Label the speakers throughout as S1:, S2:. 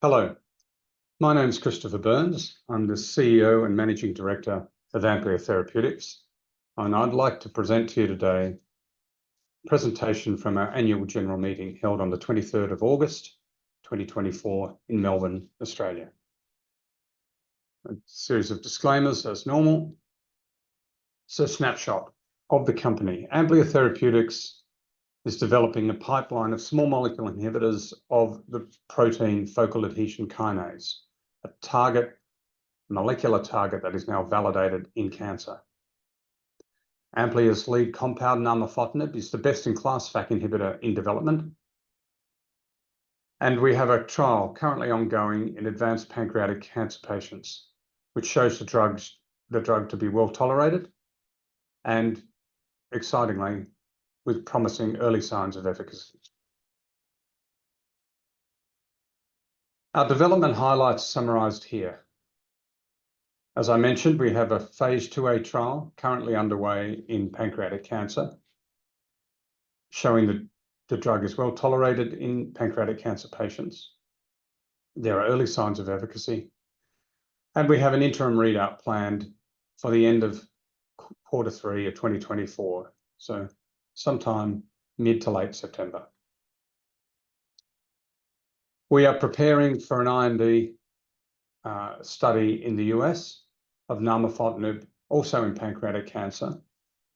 S1: Hello, my name is Christopher Burns. I'm the CEO and Managing Director of Amplia Therapeutics, and I'd like to present to you today a presentation from our annual general meeting held on the 23rd of August, 2024 in Melbourne, Australia. A series of disclaimers as normal. So, snapshot of the company. Amplia Therapeutics is developing a pipeline of small molecule inhibitors of the protein focal adhesion kinase, a molecular target that is now validated in cancer. Amplia's lead compound, namafotinib, is the best-in-class FAK inhibitor in development. And we have a trial currently ongoing in advanced pancreatic cancer patients, which shows the drug to be well tolerated and, excitingly, with promising early signs of efficacy. Our development highlights summarised here. As I mentioned, we have a phase 2A trial currently underway in pancreatic cancer, showing that the drug is well tolerated in pancreatic cancer patients. There are early signs of efficacy, and we have an interim readout planned for the end of Q3 of 2024, so sometime mid to late September. We are preparing for an IND study in the US of namafotinib, also in pancreatic cancer,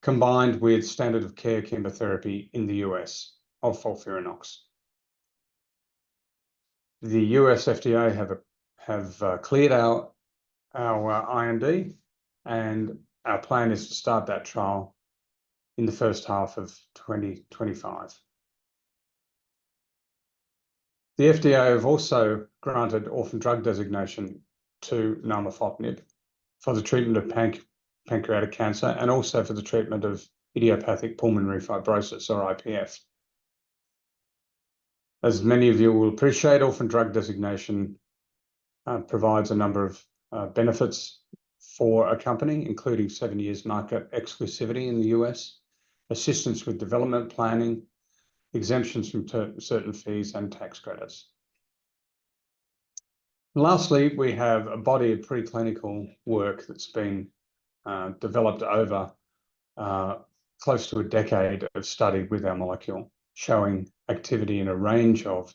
S1: combined with standard of care chemotherapy in the US of FOLFIRINOX. The US FDA have cleared our IND, and our plan is to start that trial in the first half of 2025. The FDA have also granted orphan drug designation to namafotinib for the treatment of pancreatic cancer and also for the treatment of idiopathic pulmonary fibrosis, or IPF. As many of you will appreciate, orphan drug designation provides a number of benefits for a company, including 7 years market exclusivity in the US, assistance with development planning, exemptions from certain fees and tax credits. And lastly, we have a body of preclinical work that's been developed over close to a decade of study with our molecule, showing activity in a range of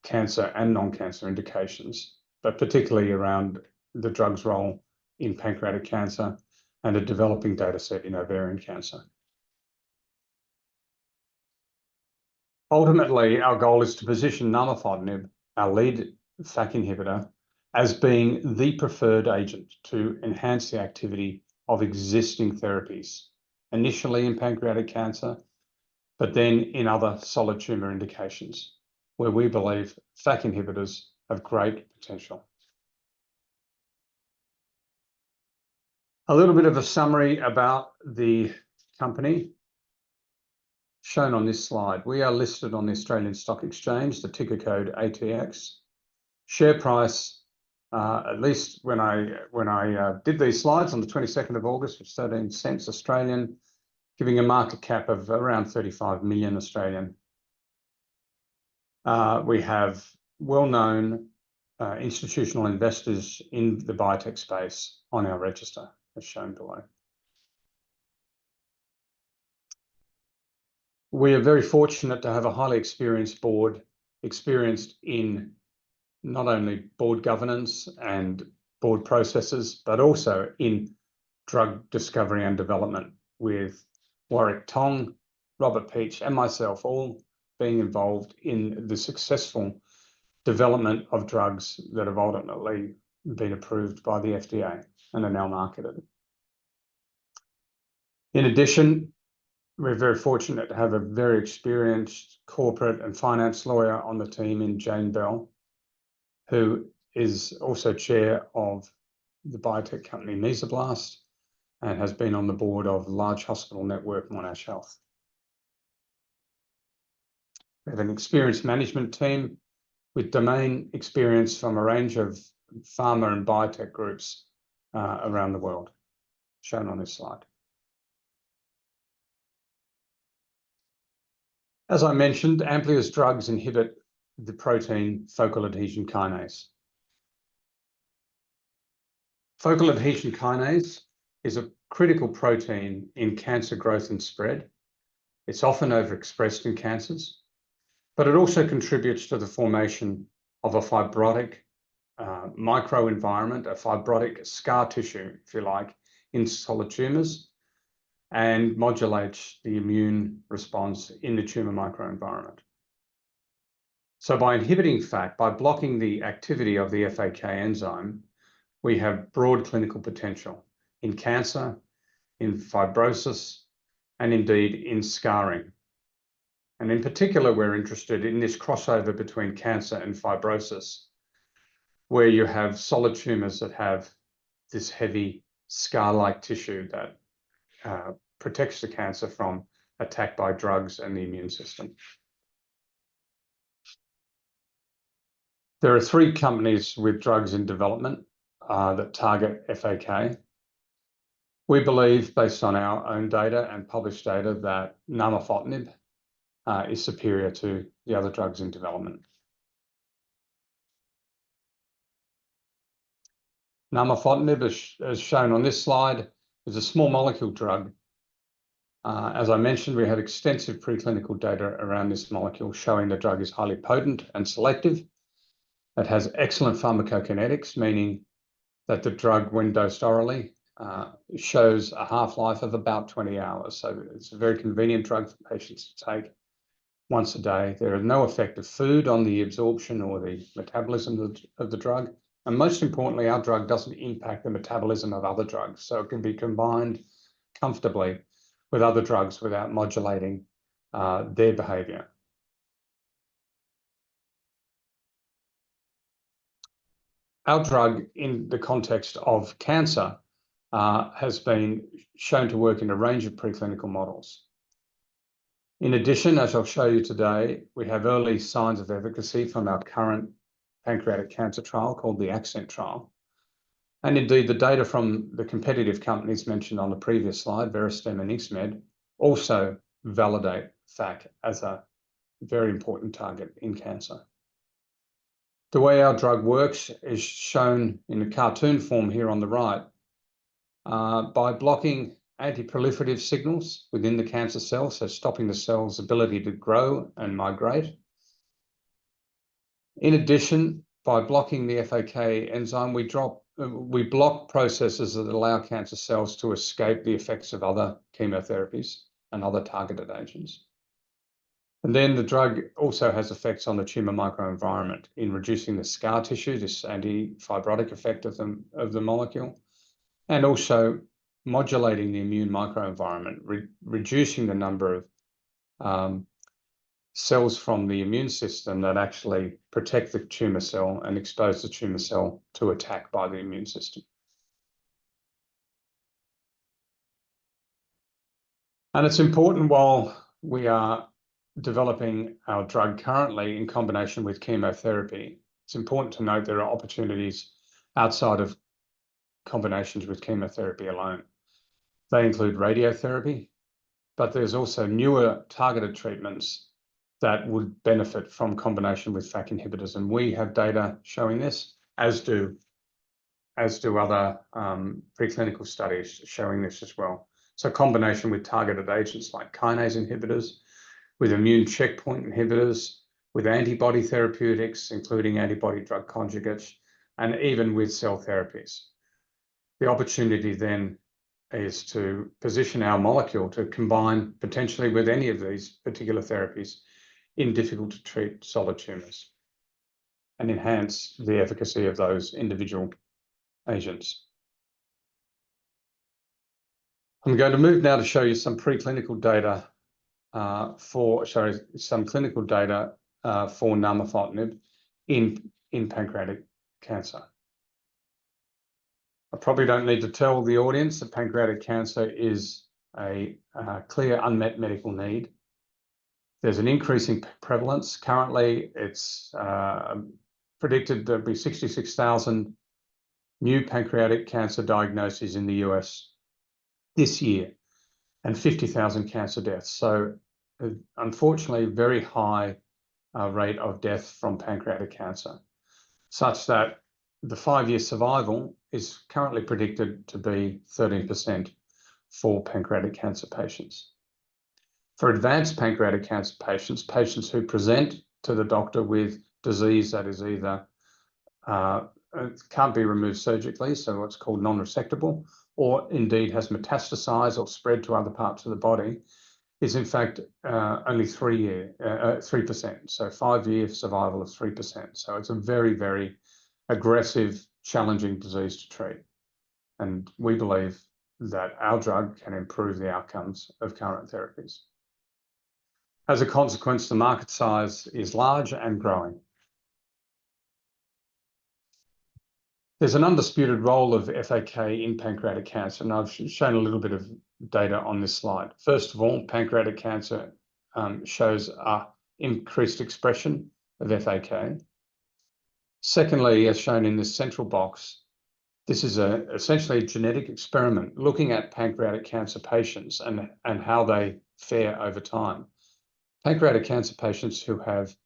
S1: cancer and non-cancer indications, but particularly around the drug's role in pancreatic cancer and a developing data set in ovarian cancer. Ultimately, our goal is to position namafotinib, our lead FAK inhibitor, as being the preferred agent to enhance the activity of existing therapies, initially in pancreatic cancer, but then in other solid tumour indications, where we believe FAK inhibitors have great potential. A little bit of a summary about the company shown on this slide. We are listed on the Australian Stock Exchange, the ticker code ATX. Share price, at least when I did these slides on the 22nd of August, was 13 cents Australian, giving a market cap of around 35 million Australian. We have well-known institutional investors in the biotech space on our register, as shown below. We are very fortunate to have a highly experienced board, experienced in not only board governance and board processes, but also in drug discovery and development, with Warwick Tong, Robert Peach, and myself all being involved in the successful development of drugs that have ultimately been approved by the FDA and are now marketed. In addition, we're very fortunate to have a very experienced corporate and finance lawyer on the team in Jane Bell, who is also chair of the biotech company Mesoblast and has been on the board of large hospital network Monash Health. We have an experienced management team with domain experience from a range of pharma and biotech groups around the world, shown on this slide. As I mentioned, Amplia's drugs inhibit the protein focal adhesion kinase. Focal adhesion kinase is a critical protein in cancer growth and spread. It's often overexpressed in cancers, but it also contributes to the formation of a fibrotic microenvironment, a fibrotic scar tissue, if you like, in solid tumours, and modulates the immune response in the tumour microenvironment. So by inhibiting FAK, by blocking the activity of the FAK enzyme, we have broad clinical potential in cancer, in fibrosis, and indeed in scarring. And in particular, we're interested in this crossover between cancer and fibrosis, where you have solid tumours that have this heavy scar-like tissue that protects the cancer from attack by drugs and the immune system. There are 3 companies with drugs in development that target FAK. We believe, based on our own data and published data, that namafotinib is superior to the other drugs in development. Namafotinib, as shown on this slide, is a small molecule drug. As I mentioned, we have extensive preclinical data around this molecule showing the drug is highly potent and selective. It has excellent pharmacokinetics, meaning that the drug, when dosed orally, shows a half-life of about 20 hours. So it's a very convenient drug for patients to take once a day. There is no effect of food on the absorption or the metabolism of the drug. And most importantly, our drug doesn't impact the metabolism of other drugs. So it can be combined comfortably with other drugs without modulating their behavior. Our drug, in the context of cancer, has been shown to work in a range of preclinical models. In addition, as I'll show you today, we have early signs of efficacy from our current pancreatic cancer trial called the ACCENT trial. And indeed, the data from the competitive companies mentioned on the previous slide, Veristem and Insmed, also validate FAK as a very important target in cancer. The way our drug works is shown in the cartoon form here on the right. By blocking anti-proliferative signals within the cancer cell, so stopping the cell's ability to grow and migrate. In addition, by blocking the FAK enzyme, we block processes that allow cancer cells to escape the effects of other chemotherapies and other targeted agents. And then the drug also has effects on the tumour microenvironment in reducing the scar tissue, this anti-fibrotic effect of the molecule, and also modulating the immune microenvironment, reducing the number of cells from the immune system that actually protect the tumour cell and expose the tumour cell to attack by the immune system. And it's important, while we are developing our drug currently in combination with chemotherapy, it's important to note there are opportunities outside of combinations with chemotherapy alone. They include radiotherapy, but there's also newer targeted treatments that would benefit from combination with FAK inhibitors. And we have data showing this, as do other preclinical studies showing this as well. So combination with targeted agents like kinase inhibitors, with immune checkpoint inhibitors, with antibody therapeutics, including antibody drug conjugates, and even with cell therapies. The opportunity then is to position our molecule to combine potentially with any of these particular therapies in difficult to treat solid tumours and enhance the efficacy of those individual agents. I'm going to move now to show you some preclinical data for namafotinib in pancreatic cancer. I probably don't need to tell the audience that pancreatic cancer is a clear unmet medical need. There's an increasing prevalence. Currently, it's predicted there'll be 66,000 new pancreatic cancer diagnoses in the US this year and 50,000 cancer deaths. So unfortunately, very high rate of death from pancreatic cancer, such that the 5-year survival is currently predicted to be 13% for pancreatic cancer patients. For advanced pancreatic cancer patients, patients who present to the doctor with disease that is either can't be removed surgically, so what's called non-resectable, or indeed has metastasized or spread to other parts of the body, is in fact only 3%. So 5-year survival of 3%. So it's a very, very aggressive, challenging disease to treat. And we believe that our drug can improve the outcomes of current therapies. As a consequence, the market size is large and growing. There's an undisputed role of FAK in pancreatic cancer, and I've shown a little bit of data on this slide. First of all, pancreatic cancer shows increased expression of FAK. Secondly, as shown in this central box, this is essentially a genetic experiment looking at pancreatic cancer patients and how they fare over time. Pancreatic cancer patients who have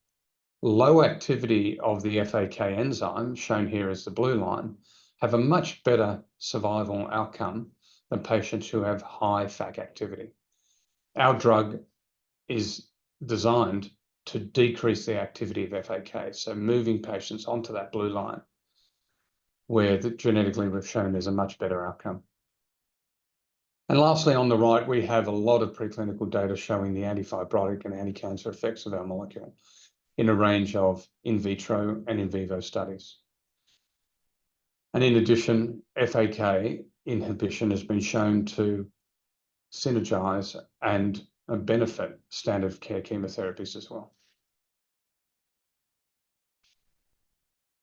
S1: low activity of the FAK enzyme, shown here as the blue line, have a much better survival outcome than patients who have high FAK activity. Our drug is designed to decrease the activity of FAK, so moving patients onto that blue line, where genetically we've shown there's a much better outcome. And lastly, on the right, we have a lot of preclinical data showing the antifibrotic and anti-cancer effects of our molecule in a range of in vitro and in vivo studies. And in addition, FAK inhibition has been shown to synergize and benefit standard of care chemotherapies as well.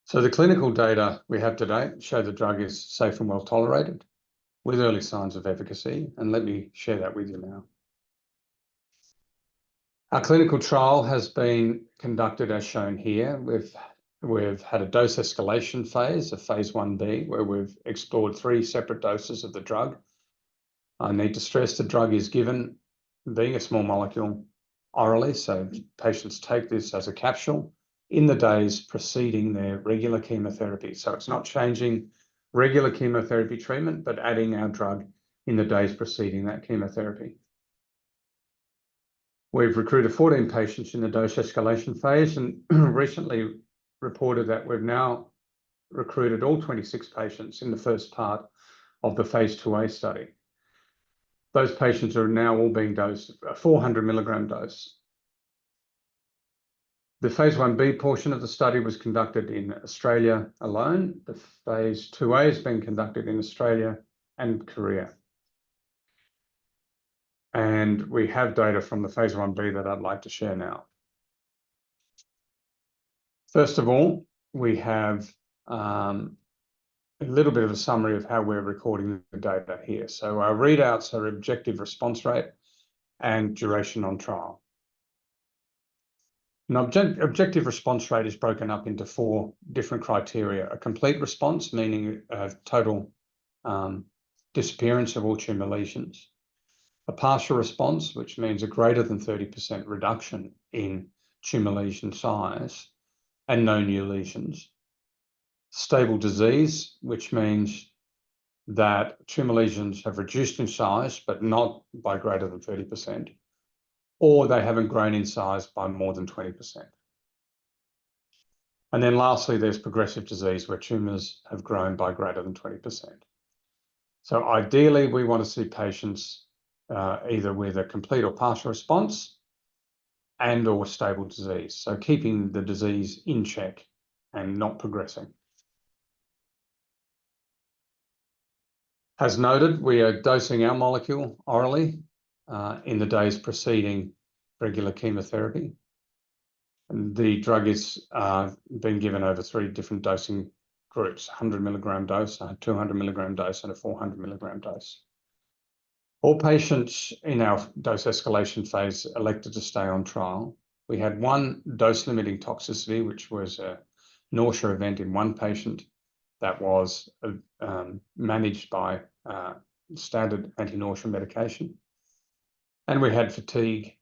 S1: So the clinical data we have today show the drug is safe and well tolerated with early signs of efficacy, and let me share that with you now. Our clinical trial has been conducted as shown here. We've had a dose escalation phase, a phase 1B, where we've explored 3 separate doses of the drug. I need to stress the drug is given, being a small molecule, orally, so patients take this as a capsule in the days preceding their regular chemotherapy. So it's not changing regular chemotherapy treatment, but adding our drug in the days preceding that chemotherapy. We've recruited 14 patients in the dose escalation phase and recently reported that we've now recruited all 26 patients in the first part of the phase 2A study. Those patients are now all being dosed a 400 milligram dose. The phase 1B portion of the study was conducted in Australia alone. The phase 2A has been conducted in Australia and Korea. And we have data from the phase 1B that I'd like to share now. First of all, we have a little bit of a summary of how we're recording the data here. So our readouts are objective response rate and duration on trial. An objective response rate is broken up into 4 different criteria. A complete response, meaning total disappearance of all tumour lesions. A partial response, which means a greater than 30% reduction in tumour lesion size and no new lesions. Stable disease, which means that tumour lesions have reduced in size, but not by greater than 30%, or they haven't grown in size by more than 20%. And then lastly, there's progressive disease, where tumours have grown by greater than 20%. So ideally, we want to see patients either with a complete or partial response and or stable disease. So keeping the disease in check and not progressing. As noted, we are dosing our molecule orally in the days preceding regular chemotherapy. And the drug is being given over 3 different dosing groups, 100 milligram dose, a 200 milligram dose, and a 400 milligram dose. All patients in our dose escalation phase elected to stay on trial. We had 1 dose-limiting toxicity, which was a nausea event in 1 patient that was managed by standard anti-nausea medication. And we had fatigue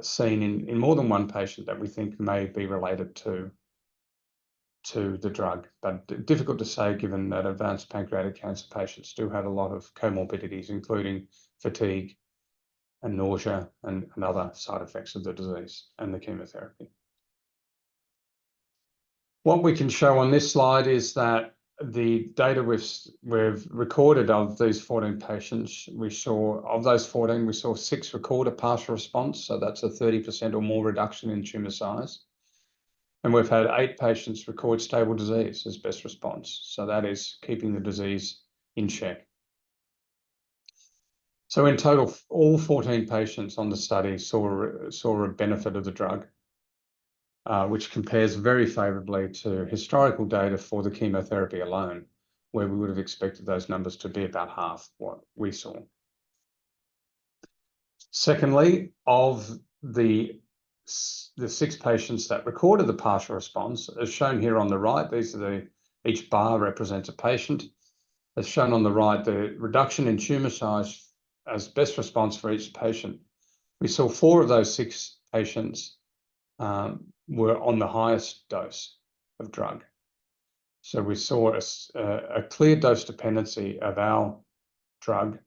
S1: seen in more than one patient that we think may be related to the drug, but difficult to say given that advanced pancreatic cancer patients do have a lot of comorbidities, including fatigue and nausea and other side effects of the disease and the chemotherapy. What we can show on this slide is that the data we've recorded of these 14 patients, of those 14, we saw 6 record a partial response, so that's a 30% or more reduction in tumour size. And we've had 8 patients record stable disease as best response, so that is keeping the disease in check. So in total, all 14 patients on the study saw a benefit of the drug, which compares very favourably to historical data for the chemotherapy alone, where we would have expected those numbers to be about half what we saw. Secondly, of the 6 patients that recorded the partial response, as shown here on the right, each bar represents a patient. As shown on the right, the reduction in tumour size as best response for each patient. We saw 4 of those 6 patients were on the highest dose of drug. So we saw a clear dose dependency of our drug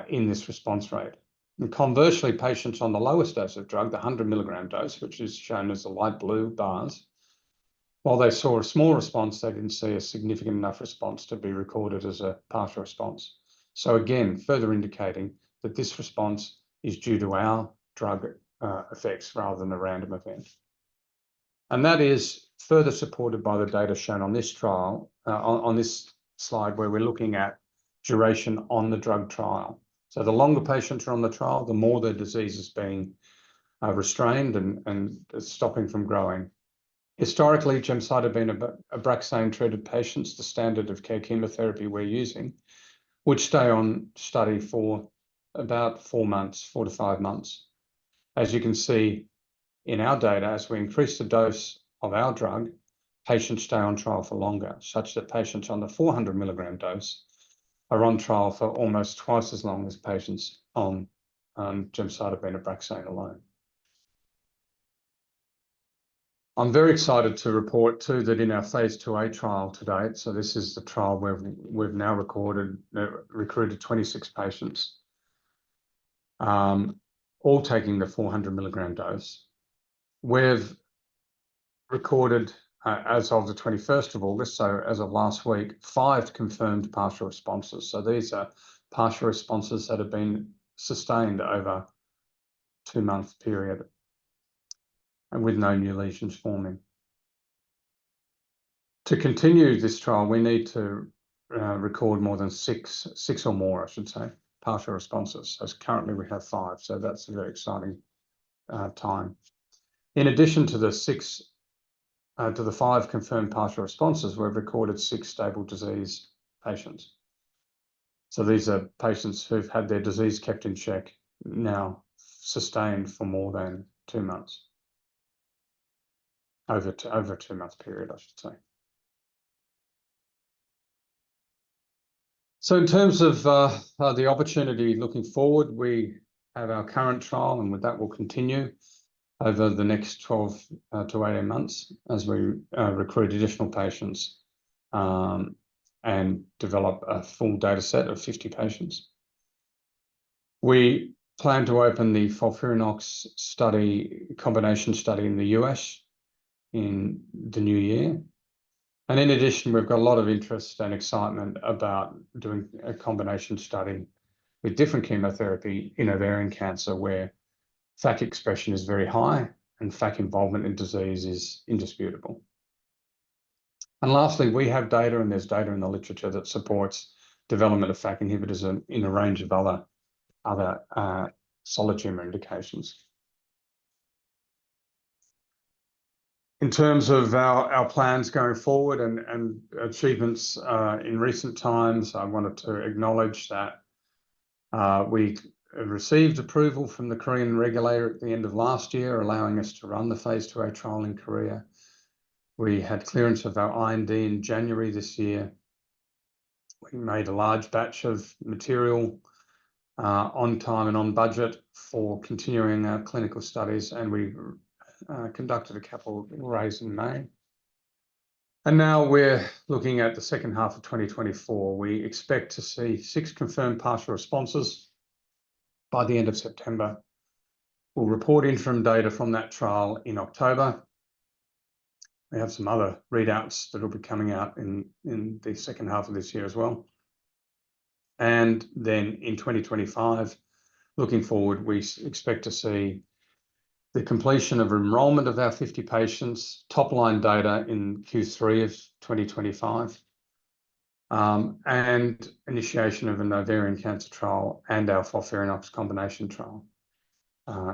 S1: in this response rate. And conversely, patients on the lowest dose of drug, the 100 milligram dose, which is shown as the light blue bars, while they saw a small response, they didn't see a significant enough response to be recorded as a partial response. So again, further indicating that this response is due to our drug effects rather than a random event. And that is further supported by the data shown on this trial, on this slide, where we're looking at duration on the drug trial. So the longer patients are on the trial, the more their disease is being restrained and stopping from growing. Historically, gemcitabine Abraxane-treated patients, the standard of care chemotherapy we're using, would stay on study for about 4 months, 4 to 5 months. As you can see in our data, as we increase the dose of our drug, patients stay on trial for longer, such that patients on the 400 milligram dose are on trial for almost twice as long as patients on gemcitabine Abraxane alone. I'm very excited to report too that in our phase 2A trial to date, so this is the trial where we've now recruited 26 patients, all taking the 400 milligram dose. We've recorded, as of the 21st of August, so as of last week, 5 confirmed partial responses. So these are partial responses that have been sustained over a 2-month period and with no new lesions forming. To continue this trial, we need to record more than 6 or more, I should say, partial responses. So currently we have 5, so that's a very exciting time. In addition to the 5 confirmed partial responses, we've recorded 6 stable disease patients. So these are patients who've had their disease kept in check, now sustained for more than 2 months. Over a 2-month period, I should say. So in terms of the opportunity looking forward, we have our current trial, and with that will continue over the next 12 to 18 months as we recruit additional patients and develop a full data set of 50 patients. We plan to open the FOLFIRINOX study, combination study in the US in the new year. And in addition, we've got a lot of interest and excitement about doing a combination study with different chemotherapy in ovarian cancer, where FAK expression is very high and FAK involvement in disease is indisputable. And lastly, we have data, and there's data in the literature that supports development of FAK inhibitors in a range of other solid tumor indications. In terms of our plans going forward and achievements in recent times, I wanted to acknowledge that we received approval from the Korean regulator at the end of last year, allowing us to run the phase 2A trial in Korea. We had clearance of our IND in January this year. We made a large batch of material on time and on budget for continuing our clinical studies, and we conducted a capital raise in May. And now we're looking at the second half of 2024. We expect to see 6 confirmed partial responses by the end of September. We'll report interim data from that trial in October. We have some other readouts that will be coming out in the second half of this year as well. And then in 2025, looking forward, we expect to see the completion of enrolment of our 50 patients, top-line data in Q3 of 2025, and initiation of an ovarian cancer trial and our FOLFIRINOX combination trial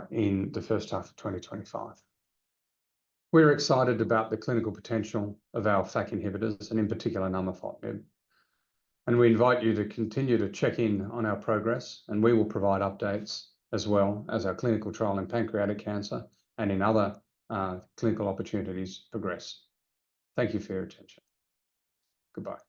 S1: in the first half of 2025. We're excited about the clinical potential of our FAK inhibitors, and in particular namafotinib. And we invite you to continue to check in on our progress, and we will provide updates as well as our clinical trial in pancreatic cancer and in other clinical opportunities progress. Thank you for your attention. Goodbye.